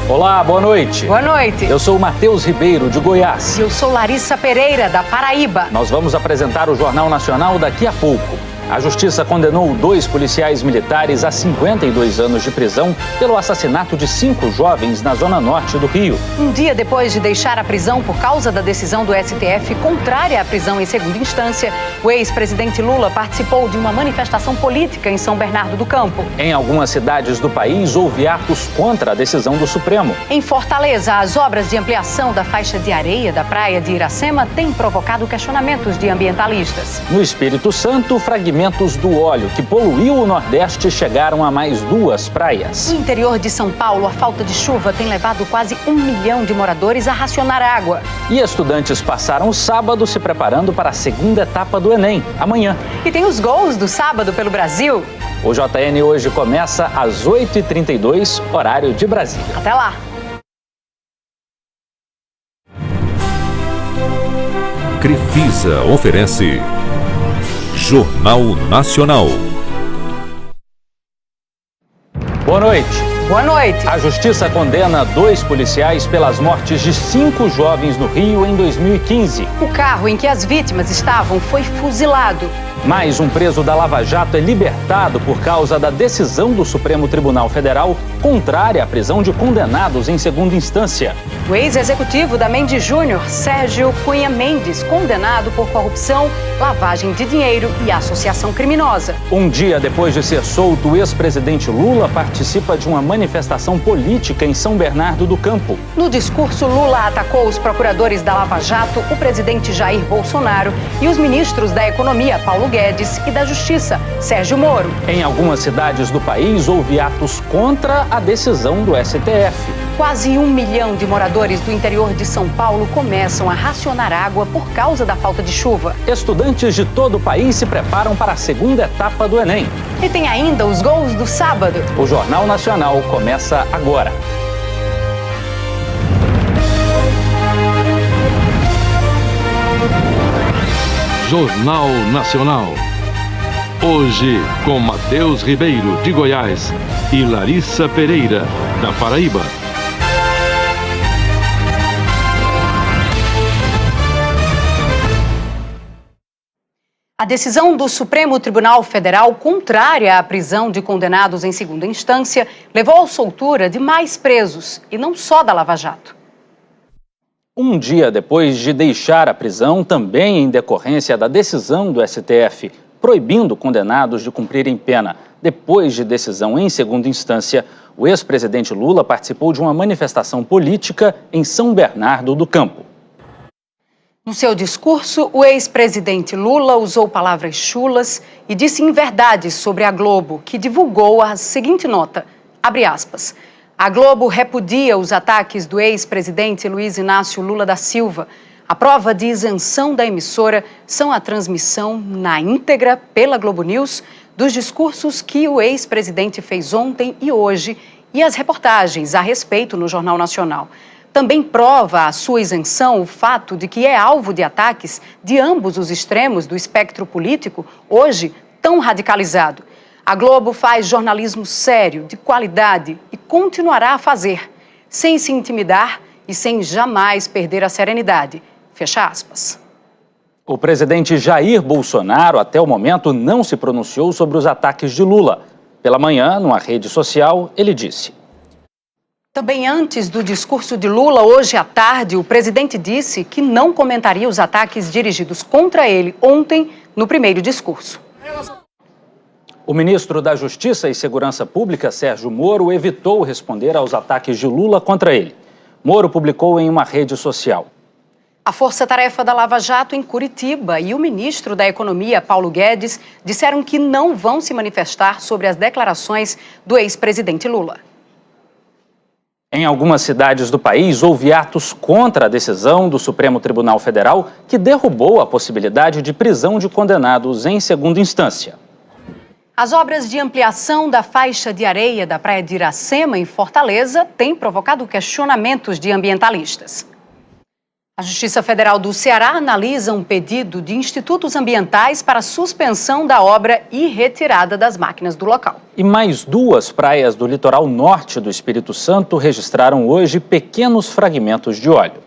Olá, boa noite. Boa noite. Eu sou o Matheus Ribeiro, de Goiás. E eu sou Larissa Pereira, da Paraíba. Nós vamos apresentar o Jornal Nacional daqui a pouco. A Justiça condenou 2 policiais militares a 52 anos de prisão pelo assassinato de 5 jovens na zona norte do Rio. Um dia depois de deixar a prisão por causa da decisão do STF contrária à prisão em segunda instância, o ex-presidente Lula participou de uma manifestação política em São Bernardo do Campo. Em algumas cidades do país, houve atos contra a decisão do Supremo. Em Fortaleza, as obras de ampliação da faixa de areia da praia de Iracema têm provocado questionamentos de ambientalistas. No Espírito Santo, fragmentos do óleo que poluiu o Nordeste chegaram a mais 2 praias. No interior de São Paulo, a falta de chuva tem levado quase 1 milhão de moradores a racionar água. E estudantes passaram o sábado se preparando para a segunda etapa do Enem, amanhã. E tem os gols do sábado pelo Brasil. O JN hoje começa às 8h32, horário de Brasília. Até lá! Crefisa oferece Jornal Nacional. Boa noite. Boa noite. A Justiça condena 2 policiais pelas mortes de 5 jovens no Rio em 2015. O carro em que as vítimas estavam foi fuzilado. Mais um preso da Lava Jato é libertado por causa da decisão do Supremo Tribunal Federal contrária à prisão de condenados em segunda instância. O ex-executivo da Mendes Júnior, Sérgio Cunha Mendes, condenado por corrupção, lavagem de dinheiro e associação criminosa. Um dia depois de ser solto, o ex-presidente Lula participa de uma manifestação política em São Bernardo do Campo. No discurso, Lula atacou os procuradores da Lava Jato, o presidente Jair Bolsonaro e os ministros da Economia, Paulo Guedes, e da Justiça, Sérgio Moro. Em algumas cidades do país, houve atos contra a decisão do STF. Quase 1 milhão de moradores do interior de São Paulo começam a racionar água por causa da falta de chuva. Estudantes de todo o país se preparam para a segunda etapa do Enem. E tem ainda os gols do sábado. O Jornal Nacional começa agora. Jornal Nacional. Hoje, com Matheus Ribeiro, de Goiás, e Larissa Pereira, da Paraíba. A decisão do Supremo Tribunal Federal, contrária à prisão de condenados em segunda instância, levou à soltura de mais presos, e não só da Lava Jato. Um dia depois de deixar a prisão, também em decorrência da decisão do STF, proibindo condenados de cumprirem pena depois de decisão em segunda instância, o ex-presidente Lula participou de uma manifestação política em São Bernardo do Campo. No seu discurso, o ex-presidente Lula usou palavras chulas e disse inverdades sobre a Globo, que divulgou a seguinte nota, abre aspas, a Globo repudia os ataques do ex-presidente Luiz Inácio Lula da Silva. A prova de isenção da emissora são a transmissão na íntegra pela Globo News dos discursos que o ex-presidente fez ontem e hoje e as reportagens a respeito no Jornal Nacional. Também prova a sua isenção o fato de que é alvo de ataques de ambos os extremos do espectro político, hoje tão radicalizado. A Globo faz jornalismo sério, de qualidade e continuará a fazer, sem se intimidar e sem jamais perder a serenidade. Fecha aspas. O presidente Jair Bolsonaro, até o momento, não se pronunciou sobre os ataques de Lula. Pela manhã, numa rede social, ele disse: também antes do discurso de Lula, hoje à tarde, o presidente disse que não comentaria os ataques dirigidos contra ele ontem no primeiro discurso. O ministro da Justiça e Segurança Pública, Sérgio Moro, evitou responder aos ataques de Lula contra ele. Moro publicou em uma rede social: a Força-Tarefa da Lava Jato em Curitiba e o ministro da Economia, Paulo Guedes, disseram que não vão se manifestar sobre as declarações do ex-presidente Lula. Em algumas cidades do país, houve atos contra a decisão do Supremo Tribunal Federal que derrubou a possibilidade de prisão de condenados em segunda instância. As obras de ampliação da faixa de areia da praia de Iracema, em Fortaleza, têm provocado questionamentos de ambientalistas. A A Justiça Federal do Ceará analisa um pedido de institutos ambientais para suspensão da obra e retirada das máquinas do local. E mais 2 praias do litoral norte do Espírito Santo registraram hoje pequenos fragmentos de óleo.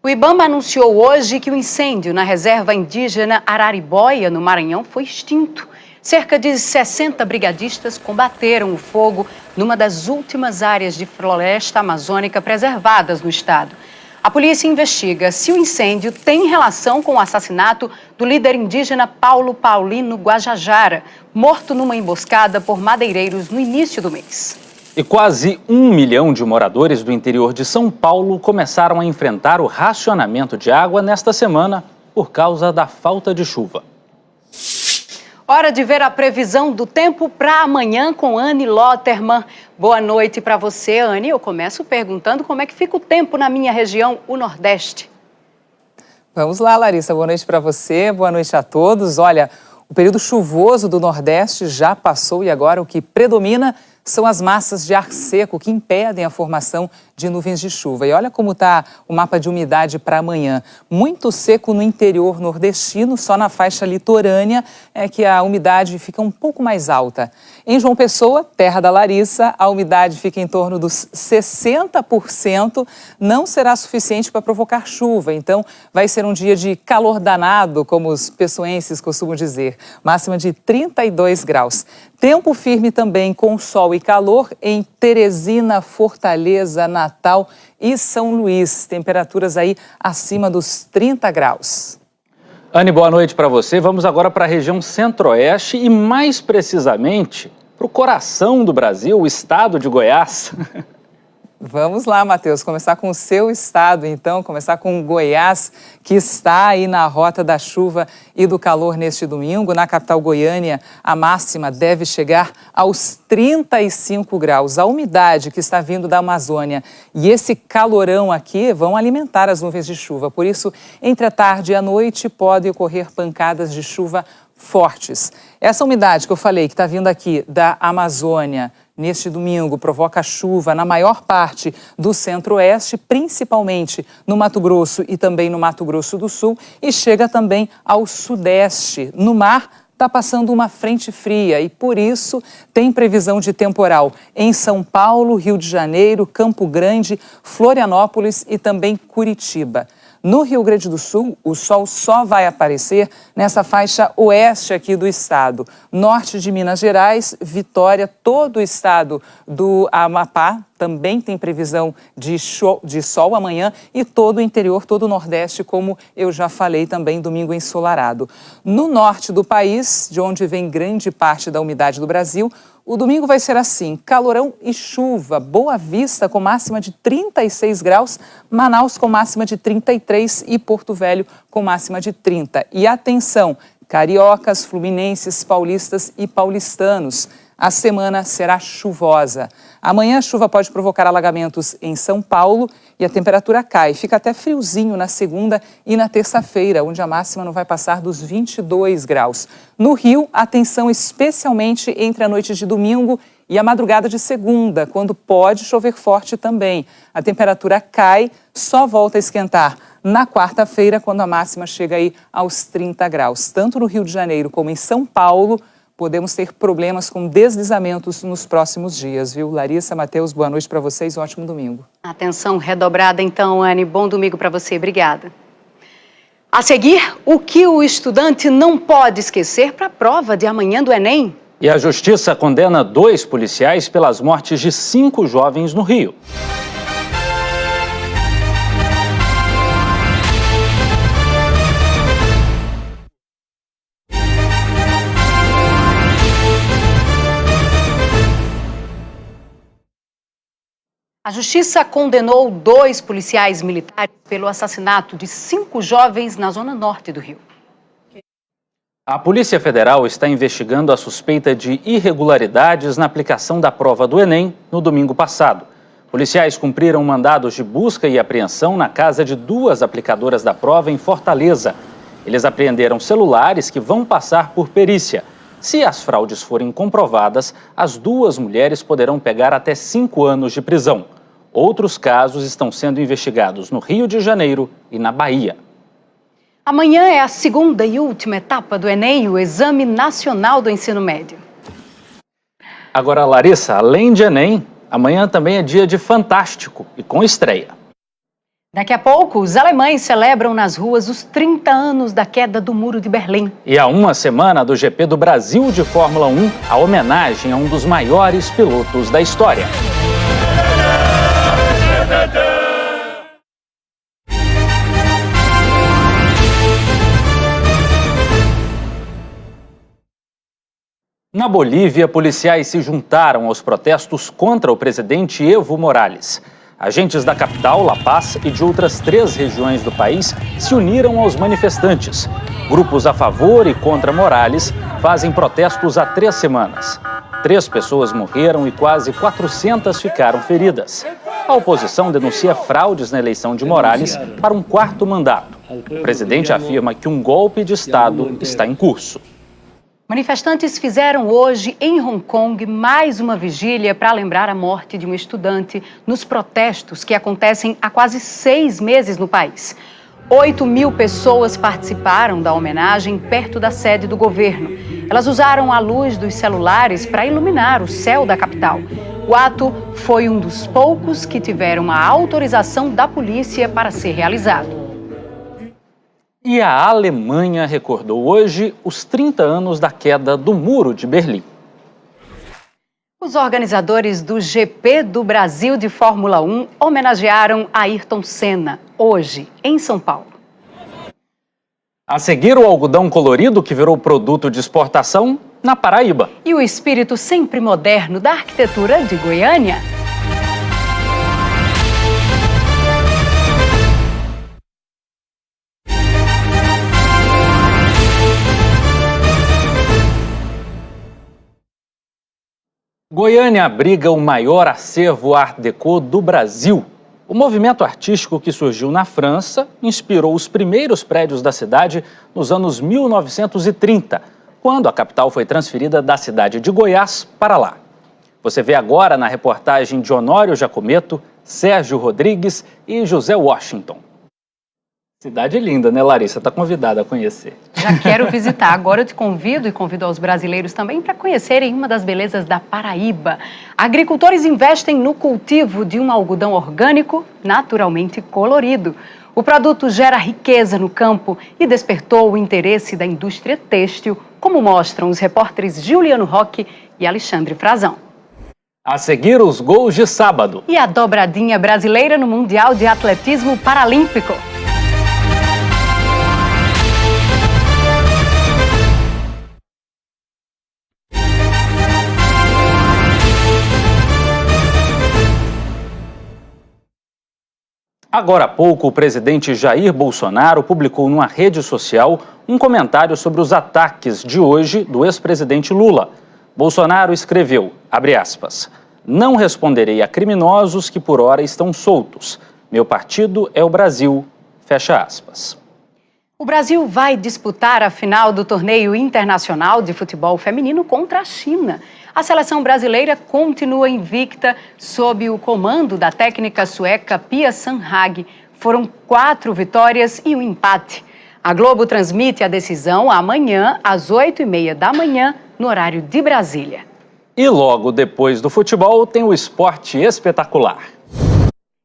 O IBAMA anunciou hoje que o incêndio na reserva indígena Araribóia, no Maranhão, foi extinto. Cerca de 60 brigadistas combateram o fogo numa das últimas áreas de floresta amazônica preservadas no estado. A polícia investiga se o incêndio tem relação com o assassinato do líder indígena Paulo Paulino Guajajara, morto numa emboscada por madeireiros no início do mês. E quase 1 milhão de moradores do interior de São Paulo começaram a enfrentar o racionamento de água nesta semana por causa da falta de chuva. Hora de ver a previsão do tempo para amanhã com Anne Lotterman. Boa noite para você, Anne. Eu começo perguntando como é que fica o tempo na minha região, o Nordeste. Vamos lá, Larissa. Boa noite para você, boa noite a todos. Olha, o período chuvoso do Nordeste já passou e agora o que predomina são as massas de ar seco que impedem a formação de nuvens de chuva. E olha como está o mapa de umidade para amanhã. Muito seco no interior nordestino, só na faixa litorânea é que a umidade fica um pouco mais alta. Em João Pessoa, terra da Larissa, a umidade fica em torno dos 60%, não será suficiente para provocar chuva. Então, vai ser um dia de calor danado, como os pessoenses costumam dizer, máxima de 32 graus. Tempo firme também com sol e calor em Teresina, Fortaleza, Natal e São Luís. Temperaturas aí acima dos 30 graus. Anne, boa noite para você. Vamos agora para a região centro-oeste e mais precisamente para o coração do Brasil, o estado de Goiás. Vamos lá, Matheus, começar com o seu estado, então, começar com Goiás, que está aí na rota da chuva e do calor neste domingo. Na capital Goiânia, a máxima deve chegar aos 35 graus. A umidade que está vindo da Amazônia e esse calorão aqui vão alimentar as nuvens de chuva. Por isso, entre a tarde e a noite, podem ocorrer pancadas de chuva fortes. Essa umidade que eu falei, que está vindo aqui da Amazônia, neste domingo, provoca chuva na maior parte do centro-oeste, principalmente no Mato Grosso e também no Mato Grosso do Sul, e chega também ao sudeste. No mar, está passando uma frente fria e, por isso, tem previsão de temporal em São Paulo, Rio de Janeiro, Campo Grande, Florianópolis e também Curitiba. No Rio Grande do Sul, o sol só vai aparecer nessa faixa oeste aqui do estado. Norte de Minas Gerais, Vitória, todo o estado do Amapá também tem previsão de sol amanhã e todo o interior, todo o Nordeste, como eu já falei também, domingo ensolarado. No norte do país, de onde vem grande parte da umidade do Brasil, o domingo vai ser assim, calorão e chuva, Boa Vista com máxima de 36 graus, Manaus com máxima de 33 e Porto Velho com máxima de 30. E atenção, cariocas, fluminenses, paulistas e paulistanos, a semana será chuvosa. Amanhã a chuva pode provocar alagamentos em São Paulo e a temperatura cai. Fica até friozinho na segunda e na terça-feira, onde a máxima não vai passar dos 22 graus. No Rio, atenção especialmente entre a noite de domingo e a madrugada de segunda, quando pode chover forte também. A temperatura cai, só volta a esquentar na quarta-feira, quando a máxima chega aí aos 30 graus. Tanto no Rio de Janeiro como em São Paulo, podemos ter problemas com deslizamentos nos próximos dias, viu? Larissa, Matheus, boa noite para vocês, um ótimo domingo. Atenção redobrada então, Anne, bom domingo para você, obrigada. A seguir, o que o estudante não pode esquecer para a prova de amanhã do Enem? E a Justiça condena 2 policiais pelas mortes de 5 jovens no Rio. A Justiça condenou 2 policiais militares pelo assassinato de 5 jovens na zona norte do Rio. A Polícia Federal está investigando a suspeita de irregularidades na aplicação da prova do Enem no domingo passado. Policiais cumpriram mandados de busca e apreensão na casa de 2 aplicadoras da prova em Fortaleza. Eles apreenderam celulares que vão passar por perícia. Se as fraudes forem comprovadas, as 2 mulheres poderão pegar até 5 anos de prisão. Outros casos estão sendo investigados no Rio de Janeiro e na Bahia. Amanhã é a segunda e última etapa do Enem, o Exame Nacional do Ensino Médio. Agora, Larissa, além de Enem, amanhã também é dia de Fantástico e com estreia. Daqui a pouco, os alemães celebram nas ruas os 30 anos da queda do Muro de Berlim. E há uma semana do GP do Brasil de Fórmula 1, a homenagem a um dos maiores pilotos da história. Na Bolívia, policiais se juntaram aos protestos contra o presidente Evo Morales. Agentes da capital, La Paz, e de outras 3 regiões do país se uniram aos manifestantes. Grupos a favor e contra Morales fazem protestos há 3 semanas. 3 pessoas morreram e quase 400 ficaram feridas. A oposição denuncia fraudes na eleição de Morales para um 4º mandato. O presidente afirma que um golpe de Estado está em curso. Manifestantes fizeram hoje, em Hong Kong, mais uma vigília para lembrar a morte de um estudante nos protestos que acontecem há quase 6 meses no país. 8.000 pessoas participaram da homenagem perto da sede do governo. Elas usaram a luz dos celulares para iluminar o céu da capital. O ato foi um dos poucos que tiveram a autorização da polícia para ser realizado. E a Alemanha recordou hoje os 30 anos da queda do Muro de Berlim. Os organizadores do GP do Brasil de Fórmula 1 homenagearam Ayrton Senna, hoje, em São Paulo. A seguir, o algodão colorido que virou produto de exportação na Paraíba. E o espírito sempre moderno da arquitetura de Goiânia. Goiânia abriga o maior acervo Art Deco do Brasil. O movimento artístico que surgiu na França inspirou os primeiros prédios da cidade nos anos 1930, quando a capital foi transferida da cidade de Goiás para lá. Você vê agora na reportagem de Honório Jacometo, Sérgio Rodrigues e José Washington. Cidade linda, né, Larissa? Está convidada a conhecer. Já quero visitar. Agora eu te convido e convido aos brasileiros também para conhecerem uma das belezas da Paraíba. Agricultores investem no cultivo de um algodão orgânico naturalmente colorido. O produto gera riqueza no campo e despertou o interesse da indústria têxtil, como mostram os repórteres Juliano Roque e Alexandre Frazão. A seguir, os gols de sábado. E a dobradinha brasileira no Mundial de Atletismo Paralímpico. Agora há pouco, o presidente Jair Bolsonaro publicou numa rede social um comentário sobre os ataques de hoje do ex-presidente Lula. Bolsonaro escreveu, abre aspas, "Não responderei a criminosos que por hora estão soltos. Meu partido é o Brasil", fecha aspas. O Brasil vai disputar a final do torneio internacional de futebol feminino contra a China. A seleção brasileira continua invicta sob o comando da técnica sueca Pia Sundhage. Foram 4 vitórias e um empate. A Globo transmite a decisão amanhã, às 8h30 da manhã, no horário de Brasília. E logo depois do futebol tem o esporte espetacular.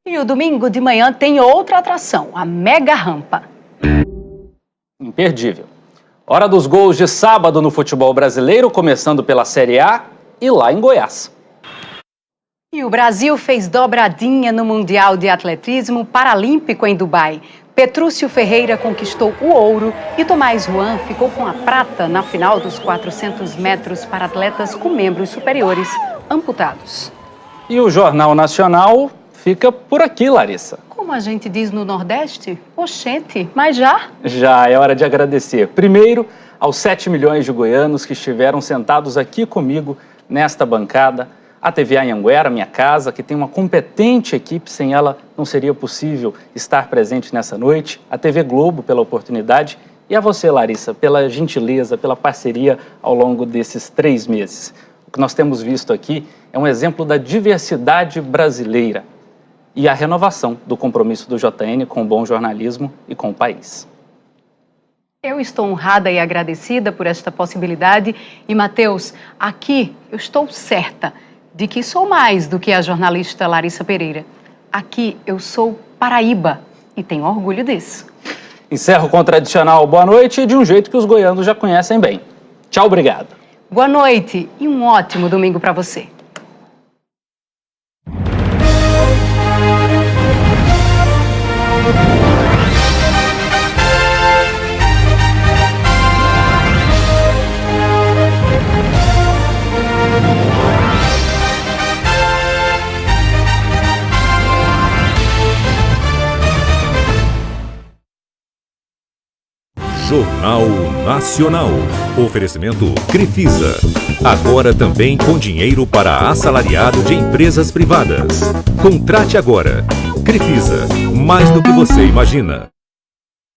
E o domingo de manhã tem outra atração, a Mega Rampa. Imperdível. Hora dos gols de sábado no futebol brasileiro, começando pela Série A e lá em Goiás. E o Brasil fez dobradinha no Mundial de Atletismo Paralímpico em Dubai. Petrúcio Ferreira conquistou o ouro e Tomás Juan ficou com a prata na final dos 400 metros para atletas com membros superiores amputados. E o Jornal Nacional fica por aqui, Larissa. Como a gente diz no Nordeste, oxente, mas já? Já é hora de agradecer. Primeiro, aos 7 milhões de goianos que estiveram sentados aqui comigo nesta bancada. A TV Anhanguera, minha casa, que tem uma competente equipe, sem ela não seria possível estar presente nessa noite. A TV Globo pela oportunidade e a você, Larissa, pela gentileza, pela parceria ao longo desses 3 meses. O que nós temos visto aqui é um exemplo da diversidade brasileira. e a renovação do compromisso do JN com o bom jornalismo e com o país. Eu estou honrada e agradecida por esta possibilidade e, Matheus, aqui eu estou certa de que sou mais do que a jornalista Larissa Pereira. Aqui eu sou Paraíba e tenho orgulho disso. Encerro com o tradicional boa noite de um jeito que os goianos já conhecem bem. Tchau, obrigado. Boa noite e um ótimo domingo para você. Jornal Nacional. Oferecimento Crefisa. Agora também com dinheiro para assalariado de empresas privadas. Contrate agora. Crefisa. Mais do que você imagina.